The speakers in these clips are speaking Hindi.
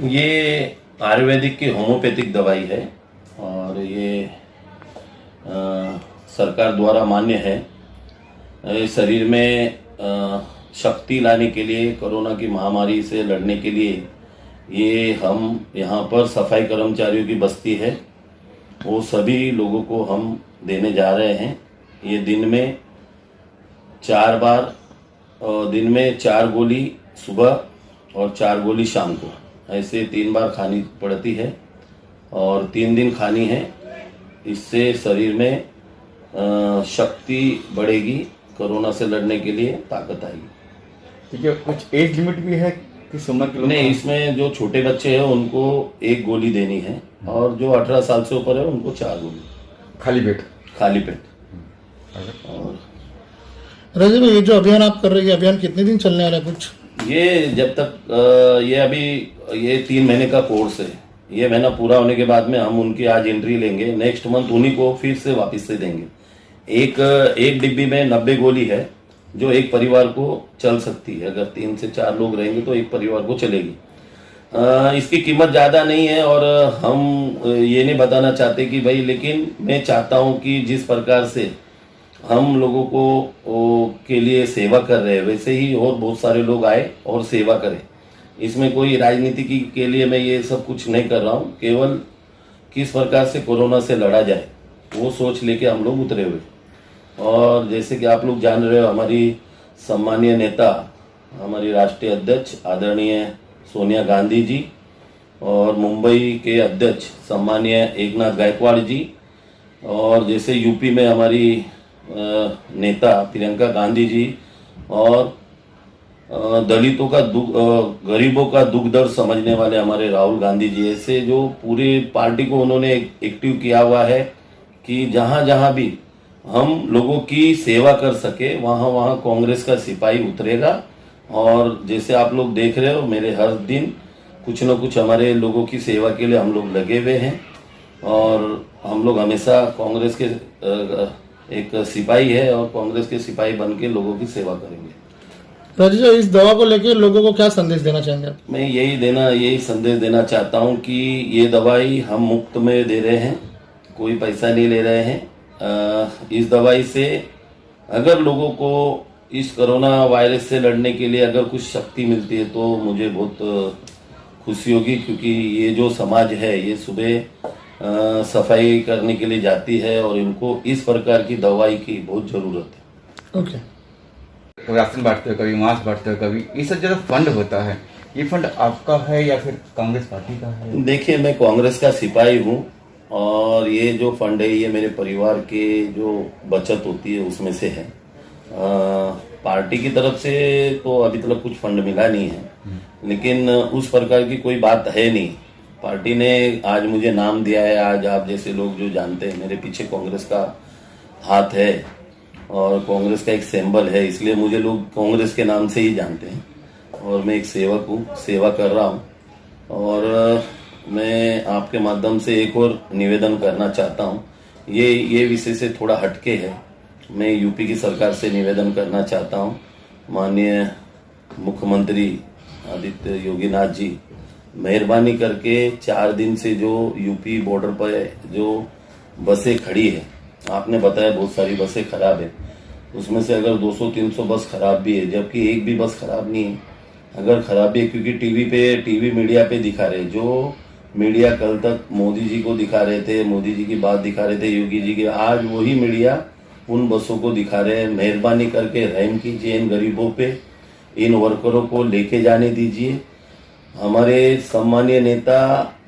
ये आयुर्वेदिक की होम्योपैथिक दवाई है और ये सरकार द्वारा मान्य है। ये शरीर में शक्ति लाने के लिए, कोरोना की महामारी से लड़ने के लिए ये हम यहाँ पर सफाई कर्मचारियों की बस्ती है, वो सभी लोगों को हम देने जा रहे हैं। ये दिन में 4 बार, दिन में 4 गोली सुबह और 4 गोली शाम को, ऐसे 3 बार खानी पड़ती है और 3 दिन खानी है। इससे शरीर में शक्ति बढ़ेगी, कोरोना से लड़ने के लिए ताकत आएगी। ठीक है, कुछ एज लिमिट भी है कि 16 किलो? नहीं, इसमें जो छोटे बच्चे हैं उनको 1 गोली देनी है और जो 18 साल से ऊपर है उनको 4 गोली खाली पेट। और राजीव भाई, ये जो अभियान आप कर रहे हैं, अभियान कितने दिन चलने वाला है? कुछ ये जब तक ये अभी ये 3 महीने का कोर्स है। ये महीना पूरा होने के बाद में हम उनकी आज एंट्री लेंगे, नेक्स्ट मंथ उन्हीं को फिर से वापस से देंगे। एक डिब्बी में 90 गोली है जो एक परिवार को चल सकती है। अगर 3 से 4 लोग रहेंगे तो एक परिवार को चलेगी। इसकी कीमत ज़्यादा नहीं है और हम ये नहीं बताना चाहते कि भाई, लेकिन मैं चाहता हूँ कि जिस प्रकार से हम लोगों को के लिए सेवा कर रहे हैं वैसे ही और बहुत सारे लोग आए और सेवा करें। इसमें कोई राजनीति के लिए मैं ये सब कुछ नहीं कर रहा हूँ, केवल किस प्रकार से कोरोना से लड़ा जाए वो सोच लेके हम लोग उतरे हुए। और जैसे कि आप लोग जान रहे हो, हमारी सम्मानीय नेता, हमारी राष्ट्रीय अध्यक्ष आदरणीय सोनिया गांधी जी और मुंबई के अध्यक्ष सम्मानीय एकनाथ गायकवाड़ जी, और जैसे यूपी में हमारी नेता प्रियंका गांधी जी, और दलितों का गरीबों का दुख दर्द समझने वाले हमारे राहुल गांधी जी, ऐसे जो पूरी पार्टी को उन्होंने एक्टिव किया हुआ है कि जहां जहां भी हम लोगों की सेवा कर सके वहां वहां कांग्रेस का सिपाही उतरेगा। और जैसे आप लोग देख रहे हो, मेरे हर दिन कुछ न कुछ हमारे लोगों की सेवा के लिए हम लोग लगे हुए हैं और हम लोग हमेशा कांग्रेस के एक सिपाही है और कांग्रेस के सिपाही बन के लोगों की सेवा करेंगे। राजीव, इस दवा को लेकर लोगों को क्या संदेश देना चाहेंगे आप? मैं यही संदेश देना चाहता हूं कि ये दवाई हम मुफ्त में दे रहे हैं, कोई पैसा नहीं ले रहे हैं। इस दवाई से अगर लोगों को इस कोरोना वायरस से लड़ने के लिए अगर कुछ शक्ति मिलती है तो मुझे बहुत खुशी होगी, क्योंकि ये जो समाज है ये सुबह सफाई करने के लिए जाती है और इनको इस प्रकार की दवाई की बहुत ज़रूरत है। ओके। कभी राशन बांटते हो, कभी मास्क बांटते हो, कभी ये सब जो फंड होता है, ये फंड आपका है या फिर कांग्रेस पार्टी का है? देखिए, मैं कांग्रेस का सिपाही हूँ और ये जो फंड है ये मेरे परिवार के जो बचत होती है उसमें से है। पार्टी की तरफ से तो अभी तक कुछ फंड मिला नहीं है, लेकिन उस प्रकार की कोई बात है नहीं। पार्टी ने आज मुझे नाम दिया है। आज आप जैसे लोग जो जानते हैं, मेरे पीछे कांग्रेस का हाथ है और कांग्रेस का एक सिंबल है, इसलिए मुझे लोग कांग्रेस के नाम से ही जानते हैं और मैं एक सेवक हूँ, सेवा कर रहा हूँ। और मैं आपके माध्यम से एक और निवेदन करना चाहता हूँ। ये विषय से थोड़ा हटके है। मैं यूपी की सरकार से निवेदन करना चाहता हूँ, माननीय मुख्यमंत्री आदित्य योगीनाथ जी, मेहरबानी करके 4 दिन से जो यूपी बॉर्डर पर जो बसें खड़ी है, आपने बताया बहुत सारी बसें खराब है, उसमें से अगर 200-300 बस खराब भी है, जबकि एक भी बस खराब नहीं है, अगर खराब भी है क्योंकि टीवी मीडिया पे दिखा रहे, जो मीडिया कल तक मोदी जी को दिखा रहे थे, मोदी जी की बात दिखा रहे थे, योगी जी की, आज वही मीडिया उन बसों को दिखा रहे हैं। मेहरबानी करके रहम कीजिए इन गरीबों पे, इन वर्करों को लेके जाने दीजिए। हमारे सम्मानीय नेता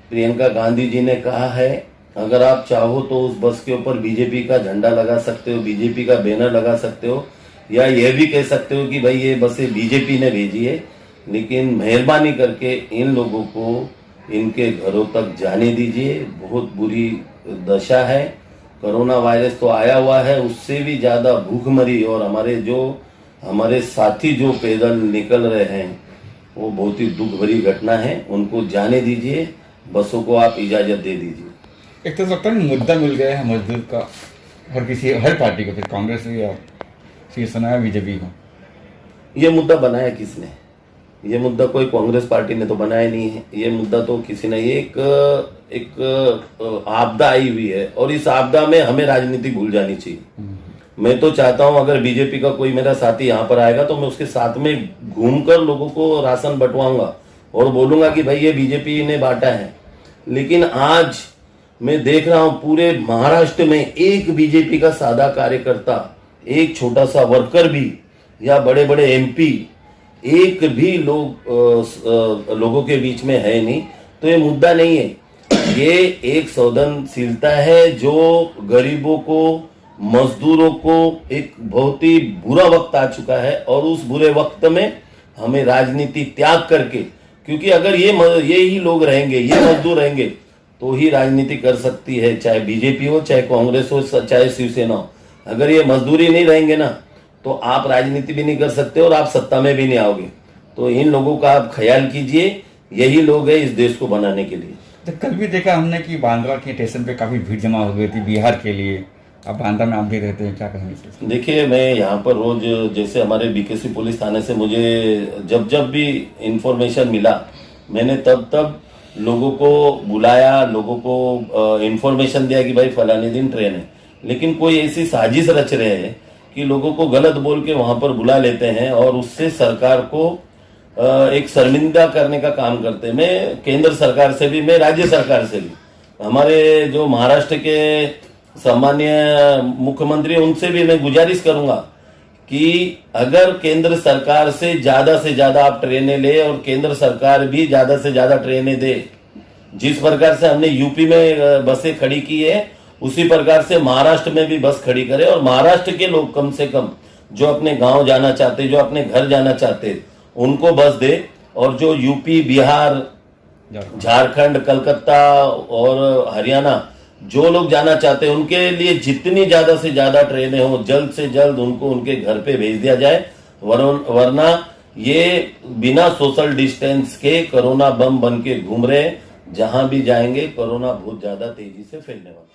प्रियंका गांधी जी ने कहा है, अगर आप चाहो तो उस बस के ऊपर बीजेपी का झंडा लगा सकते हो, बीजेपी का बैनर लगा सकते हो, या यह भी कह सकते हो कि भाई ये बसें बीजेपी ने भेजी है, लेकिन मेहरबानी करके इन लोगों को इनके घरों तक जाने दीजिए। बहुत बुरी दशा है, कोरोना वायरस तो आया हुआ है, उससे भी ज्यादा भूखमरी, और हमारे साथी जो पैदल निकल रहे हैं वो बहुत ही दुख भरी घटना है। उनको जाने दीजिए, बसों को आप इजाजत दे दीजिए। एक तो लगता है मुद्दा मिल गया है मजदूर का हर पार्टी को, फिर कांग्रेस या शिवसेना या बीजेपी को। ये मुद्दा बनाया किसने? ये मुद्दा कोई कांग्रेस पार्टी ने तो बनाया नहीं है। ये मुद्दा तो किसी ने, एक आपदा आई हुई है, और इस आपदा में हमें राजनीति भूल जानी चाहिए। मैं तो चाहता हूं अगर बीजेपी का कोई मेरा साथी यहाँ पर आएगा तो मैं उसके साथ में घूमकर लोगों को राशन बंटवाऊंगा और बोलूंगा कि भाई ये बीजेपी ने बांटा है। लेकिन आज मैं देख रहा हूं पूरे महाराष्ट्र में एक बीजेपी का सादा कार्यकर्ता, एक छोटा सा वर्कर भी, या बड़े बड़े एमपी, एक भी लोगों के बीच में है नहीं। तो ये मुद्दा नहीं है, ये एक संवेदनशीलता है जो गरीबों को, मजदूरों को, एक बहुत ही बुरा वक्त आ चुका है, और उस बुरे वक्त में हमें राजनीति त्याग करके, क्योंकि अगर ये ही लोग रहेंगे, ये मजदूर रहेंगे, तो ही राजनीति कर सकती है, चाहे बीजेपी हो, चाहे कांग्रेस हो, चाहे शिवसेना हो। अगर ये मजदूरी नहीं रहेंगे ना, तो आप राजनीति भी नहीं कर सकते और आप सत्ता में भी नहीं आओगे। तो इन लोगों का आप ख्याल कीजिए, यही लोग हैं इस देश को बनाने के लिए। तो कल भी देखा हमने कि बांद्रा के स्टेशन पे काफी भीड़ जमा हो गई थी बिहार के लिए। अब बांद्रा में आप भी रहते हैं, क्या कहेंगे? देखिए, मैं यहाँ पर रोज, जैसे हमारे बीकेसी पुलिस थाने से मुझे जब भी इंफॉर्मेशन मिला, मैंने तब लोगों को बुलाया, लोगों को इंफॉर्मेशन दिया कि भाई फलाने दिन ट्रेन है। लेकिन कोई ऐसी साजिश रच रहे हैं कि लोगों को गलत बोल के वहां पर बुला लेते हैं और उससे सरकार को एक शर्मिंदा करने का काम करते हैं। मैं केंद्र सरकार से भी, मैं राज्य सरकार से भी, हमारे जो महाराष्ट्र के सम्मानीय मुख्यमंत्री, उनसे भी मैं गुजारिश करूंगा कि अगर केंद्र सरकार से ज्यादा आप ट्रेनें ले और केंद्र सरकार भी ज्यादा से ज्यादा ट्रेनें दे। जिस प्रकार से हमने यूपी में बसें खड़ी की है, उसी प्रकार से महाराष्ट्र में भी बस खड़ी करे, और महाराष्ट्र के लोग कम से कम जो अपने गांव जाना चाहते, जो अपने घर जाना चाहते, उनको बस दे। और जो यूपी, बिहार, झारखंड, कलकत्ता और हरियाणा जो लोग जाना चाहते हैं, उनके लिए जितनी ज्यादा से ज्यादा ट्रेनें हो, जल्द से जल्द उनको उनके घर पे भेज दिया जाए। वरना ये बिना सोशल डिस्टेंस के कोरोना बम बन के घूम रहे, जहां भी जाएंगे कोरोना बहुत ज्यादा तेजी से फैलने वाला।